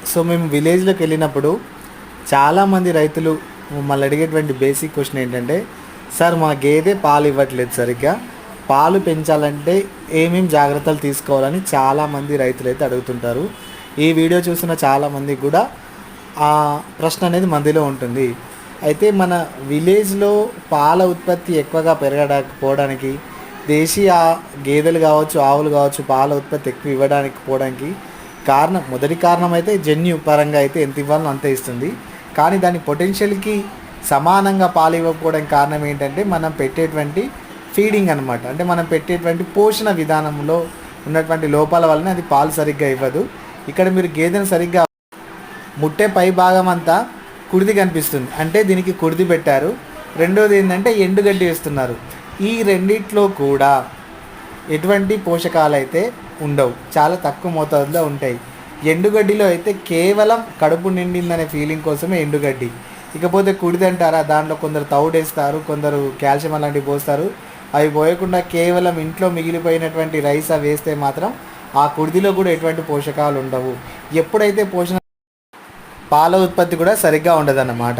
So మేము విలేజ్లోకి వెళ్ళినప్పుడు చాలామంది రైతులు మమ్మల్ని అడిగేటువంటి బేసిక్ క్వశ్చన్ ఏంటంటే, సార్ మా గేదె పాలు ఇవ్వట్లేదు సరిగ్గా, పాలు పెంచాలంటే ఏమేమి జాగ్రత్తలు తీసుకోవాలని చాలామంది రైతులు అయితే అడుగుతుంటారు. ఈ వీడియో చూసిన చాలామందికి కూడా ఆ ప్రశ్న అనేది మందిలో ఉంటుంది. అయితే మన విలేజ్లో పాల ఉత్పత్తి ఎక్కువగా పెరగకపోవడానికి, దేశీయ గేదెలు కావచ్చు, ఆవులు కావచ్చు, పాల ఉత్పత్తి ఎక్కువ ఇవ్వడానికి పోవడానికి మొదటి కారణం అయితే జన్యు పరంగా అయితే ఎంత ఇవ్వాలో అంతే ఇస్తుంది. కానీ దాని పొటెన్షియల్కి సమానంగా పాలు ఇవ్వకపోవడానికి కారణం ఏంటంటే మనం పెట్టేటువంటి ఫీడింగ్ అనమాట. అంటే మనం పెట్టేటువంటి పోషణ విధానంలో ఉన్నటువంటి లోపాల వలన అది పాలు సరిగ్గా ఇవ్వదు. ఇక్కడ మీరు గేదెను సరిగ్గా ముట్టే పై భాగం అంతా కుడిది కనిపిస్తుంది, అంటే దీనికి కుడిది పెట్టారు. రెండోది ఏంటంటే ఎండుగడ్డి వేస్తున్నారు. ఈ రెండిట్లో కూడా ఎటువంటి పోషకాలు అయితే ఉండవు, చాలా తక్కువ మోతాదులో ఉంటాయి. ఎండుగడ్డిలో అయితే కేవలం కడుపు నిండిందనే ఫీలింగ్ కోసమే ఎండుగడ్డి. ఇకపోతే కుడిది అంటారా, దాంట్లో కొందరు తౌడేస్తారు, కొందరు కాల్షియం అలాంటివి పోస్తారు. అవి పోయకుండా కేవలం ఇంట్లో మిగిలిపోయినటువంటి రైస్ అవి వేస్తే మాత్రం ఆ కుడిదిలో కూడా ఎటువంటి పోషకాలు ఉండవు. ఎప్పుడైతే పాల ఉత్పత్తి కూడా సరిగ్గా ఉండదన్నమాట.